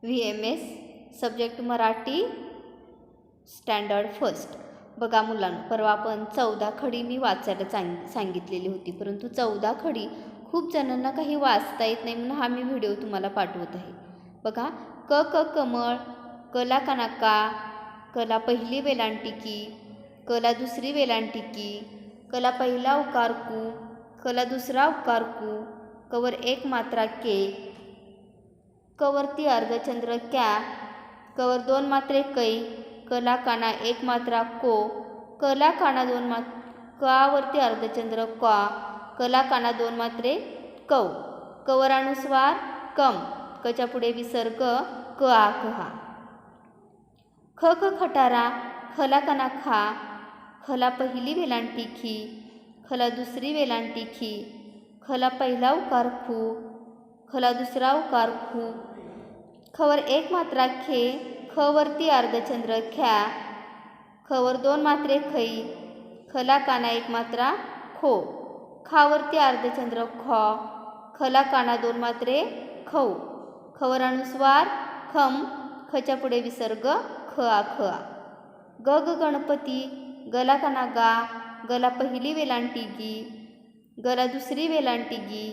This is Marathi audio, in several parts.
VMS subject Marathi standard first. बघा मुलांनो, परवा आपण 14 खडी मी वाचायला सांगितलेली होती, परंतु 14 खडी खूप जणांना काही वाचता येत नाही, म्हणून हा मी व्हिडिओ तुम्हाला पाठवत आहे. बघा, क क कमळ, कला काना का, कला पहिली वेलांटिकी, कला दुसरी वेलांटिकी, कला पहिला उकार कू, कला दुसरा उकार कू, कवर एक मात्रा के, कवरती अर्धचंद्र क्या, कवर दोन मात्रे कै, कला काना एक मात्रा को, कला काना दोन कावरती अर्धचंद्र क्वा, कला काना दोन मात्रे कौ, कवर अनुस्वार कम, कच्या पुढे विसर्ग क आ कहा. ख ख खटारा, खला काना खा, खला पहिली वेलांटिकी, खला दुसरी वेलांटिकी, खला पहिला उकार खू, खला दुसरा उकार खू, खवर एक मात्रा खे, खवरती अर्धचंद्र ख्या, खवर दोन मात्रे खै, खला काना एक मात्रा खो, खावरती अर्धचंद्र खॉ, खला काना दोन मात्रे खौ, खवर अनुस्वार खम, खच्या पुढे विसर्ग ख आ ख आ. ग ग गणपती, गला काना गा, गला पहिली वेलांटिगी, गला दुसरी वेलांटिगी,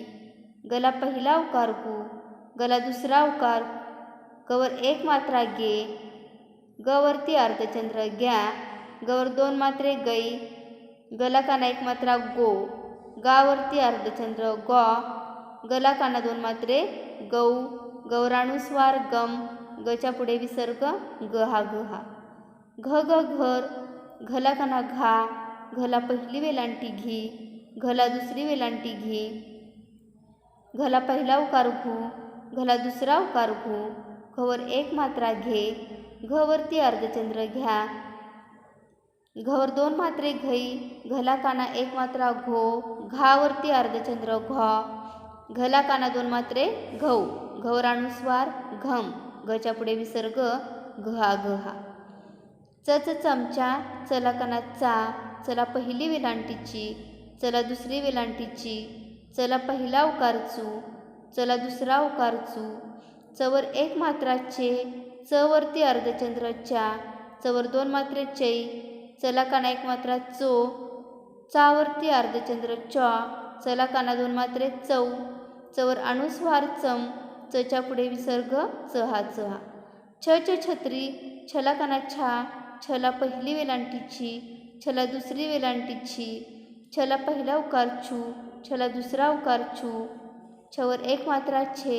गला पहिला उकार कू, गला दुसरा उकार, गवर एक मात्रा गे, गवरती अर्धचंद्र ग्या, गवर दोन मात्रे गै, गला काना एक मात्रा गो, गावरती अर्धचंद्र गॉ, गला काना दोन मात्रे गौ, गौरानुस्वार गम, गच्या पुढे विसर्ग गहा गहा. घ ग घर, घला काना घा, घला पहिली वेलांटी घी, घला दुसरी वेलांटी घी, घला पहिला उकार घू, घला दुसरा उकार घू, घवर एक मात्रा घे, घवरती अर्धचंद्र घ्या, घवर दोन मात्रे घई, घला काना एक मात्रा घो, घावरती अर्धचंद्र घॉ, घला काना दोन मात्रे घौ, घवरानुस्वार घम, घच्या पुढे विसर्ग घहा घहा. च च चमचा, चला काना चा, चला पहिली वेलांटीची, चला दुसरी वेलांटीची, चला पहिला उकार चू, चला दुसरा उकार चू, चवर एक मात्रा चे, चवरती अर्धचंद्र च्या, चवर दोन मात्रे चै, चला काना एक मात्रा चो, चावरती अर्धचंद्र च्वा, चला काना दोन मात्रे चौ, चवर अनुस्वार चम, चच्या पुढे विसर्ग चहा चहा. छ छ छत्री, छला काना छा, छला पहिली वेलांटीची, छला दुसरी वेलांटीची, छला पहिला उकार छू, छला दुसरा उकार छू, छवर एक मात्रा छे,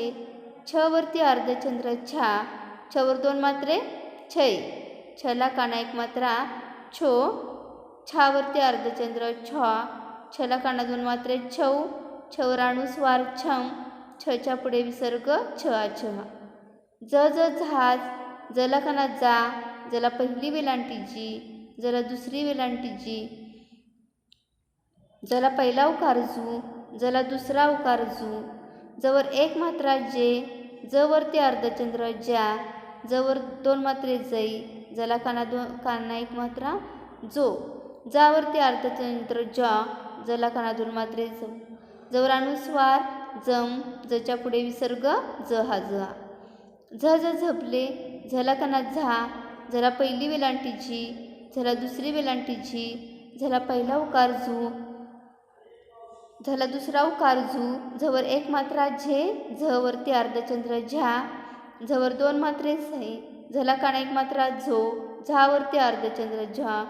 छवरती अर्धचंद्र छा, छवर दोन मात्रे छै, छला काना एक मात्रा छो, छावरती अर्धचंद्र छॉ, छला काना दोन मात्रे छौ, छवरानुस्वार छम, छच्या पुढे विसर्ग छहा छहा. ज ज जहाज, जला काना जा, जला पहिली वेलांटीची, जला दुसरी वेलांटीची, जला पहिला उकार जू, जला दुसरा उकार जू, जवर एक मात्रा जे, जवरती अर्धचंद्र ज्या, जवर दोन मात्रे जै, जला काना एक मात्रा जो, जावरती अर्धचंद्र ज्या, जला काना दोन मात्रे जो, जवर अनुस्वार जम, जच्या पुढे विसर्ग जहा जहा. झ झ झपले, झला काना झा, झला पहिली वेलांटीची, झला दुसरी वेलांटीची, झला पहिला उकार झू, झला दुसरा उकार झू, झवर एक मात्रा झे, झवरती अर्धचंद्र झ्या, झवर दोन मात्रे सै, झला काना एक मात्रा झो, झावरती अर्धचंद्र झा,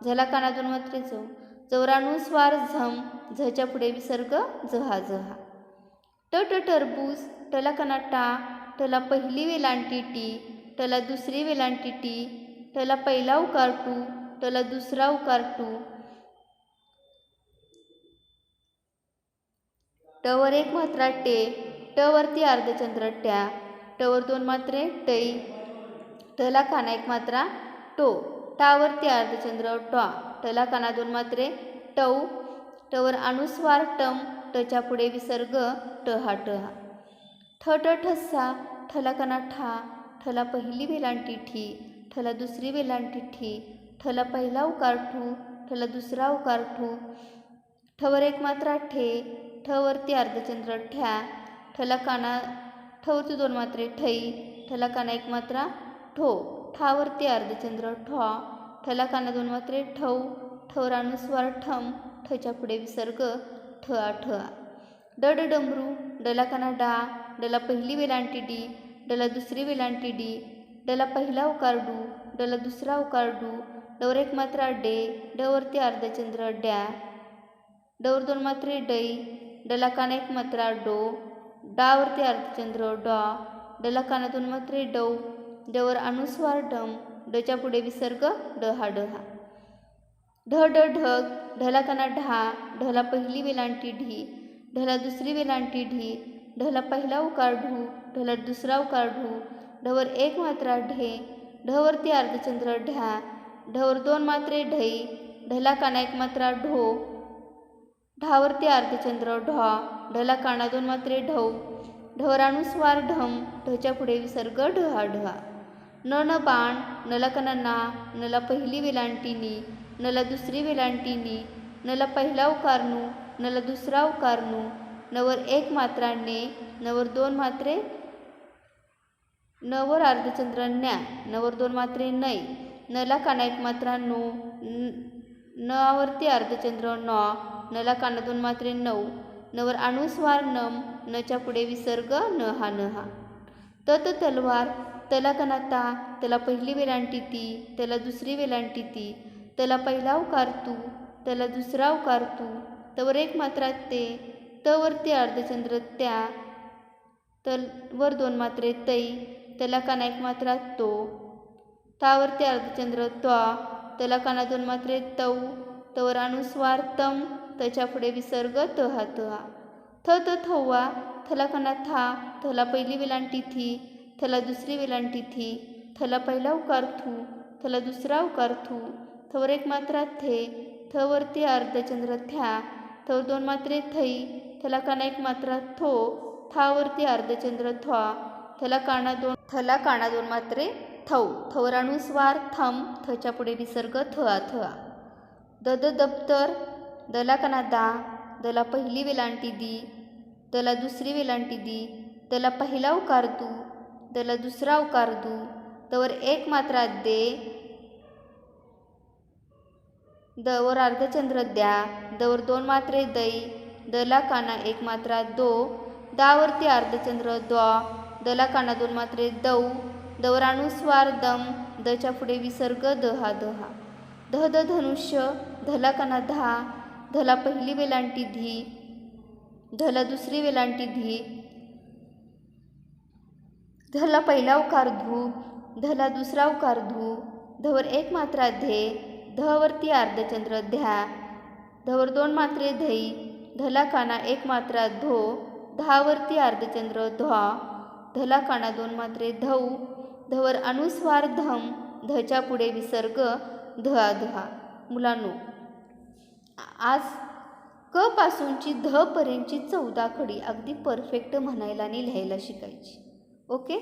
झला काना दोन मात्रे झो, जवरानुस्वार झम, झच्या पुढे विसर्ग जहा जहा. ट ट टरबूज, टला काना टा, टला पहिली वेलांटी टी, टला दुसरी वेलांटी टी, टला पहिला उकार टू, टला दुसरा उकार टू, टवर एक मात्रा टे, टवरती अर्धचंद्र ट्या, टवर दोन मात्रे टै, टला काना एक मात्रा टो, टावरती अर्धचंद्र ट्वा, टला काना दोन मात्रे टौ, टवर अनुस्वार टम, टच्या पुढे विसर्ग टहा टहा. ठ ठ ठस्सा, ठला काना ठा, ठला पहिली वेलांटी ठी, ठला दुसरी वेलांटी ठी, ठला पहिला उकार ठू, ठला दुसरा उकार ठू, ठवर एक मात्रा ठे, ठवरती अर्धचंद्र ठ्या, ठला काना ठवरती दोन मात्रे ठई, ठला काना एक मात्रा ठो, ठावरती अर्धचंद्र ठॉ, ठला काना दोन मात्रे ठौ, ठवर अनुस्वार ठम, ठच्या पुढे विसर्ग ठआ ठआ. डड डमरू, डला काना डा, डला पहिली वेलांटी डी, डला दुसरी वेलांटी डी, डला पहिला उकार डू, डला दुसरा उकार डू, डवर एक मात्रा डे, डवरती अर्धचंद्र डॅ, डवर दोन मात्रे डई, डला काना एक मात्रा डो, डावरती अर्धचंद्र डॉ, डला काना दोन मात्रे डौ, डवर अनुस्वार डम, डच्या पुढे विसर्ग डहा डहा. ढ ड ढग, ढला काना ढा, ढला पहिली वेलांटी ढी, ढला दुसरी वेलांटी ढी, ढला पहिला उकार ढू, ढला दुसरा उकार ढू, ढवर एक मात्रा ढे, ढवरती अर्धचंद्र ढ्या, ढवर दोन मात्रे ढई, ढला काना एक मात्रा ढो, ढावरती अर्धचंद्र ढॉ, ढला काना दोन मात्रे ढौ, ढवर अनुस्वार ढम, ढच्या पुढे विसर्ग ढहा ढहा. न न बाण, नला काना ना, नला पहिली वेलांटी नी, नला दुसरी वेलांटी नी, नला पहिला उकार नू, नला दुसरा उकार नू, नवर एक मात्रा ने, नवर दोन मात्रे नवर अर्धचंद्र न्या, नवर दोन मात्रे नै, नला काना एक मात्रा नो, नवरती अर्धचंद्र नॉ, नला काना दोन मात्रे नऊ, नवर अनुस्वार नम, नच्या पुढे विसर्ग नहा नहा. तत तलवार, तला काना ता, तला पहिली वेलांटी ती, तला दुसरी वेलांटी ती, तला पहिला उकार तू, तला दुसरा उकार तू, तवर एक मात्रा ते, तवरती अर्धचंद्र त्या, तलवर दोन मात्रे तै, तला काना एक मात्रा तो, तावरती अर्धचंद्र त्वा, तला काना दोन मात्रे तौ, तवर अनुस्वार तम, तच्या पुढे विसर्ग तहा तहा. थ त थव्वा, थला काना था, थला पहिली वेलांटी थी, थला दुसरी वेलांटी थी, थला पहिला उकार थू, थला दुसरा उकार थू, थवर एक मात्रा थे, थवरती अर्धचंद्र थ्या, थवर दोन मात्रे थई, थला काना एक मात्रा थो, थावरती अर्धचंद्र थ्वा, थला काना दोन मात्रे थौ, थवर अनुस्वार थम, थच्या पुढे विसर्ग थआ थआ. दद दप्तर, दला काना दा, दला पहिली वेलांटी दी, दला दुसरी वेलांटी दी, दला पहिला उकार दू, दला दुसरा उकार दू, तवर एक मात्रा दे, दवर अर्धचंद्र द्या, दवर दोन मात्रे दै, दला काना एक मात्रा दो, दावरती अर्धचंद्र द्वा, दला काना दोन मात्रे दौ, दवर अनुस्वार दम, दच्या पुढे विसर्ग दहा दहा. ध द धनुष्य, धला काना धा, धला पहिली वेलांटी धी, धला दुसरी वेलांटी धी, धला पहिला उकार धू, धला दुसरा उकार धू, धवर एक मात्रा धे, धवरती अर्धचंद्र ध्या, धवर दोन मात्रे धई, धला काना एक मात्रा धो, धावरती अर्धचंद्र ध्वा, धला काना दोन मात्रे धौ, धवर अनुस्वार धम, धच्या पुढे विसर्ग धआ धआ. मुलांनो, आज क पासूनची ध पर्यंतची 14 खडी अगदी परफेक्ट म्हणायला आणि लिहायला शिकायची. ओके.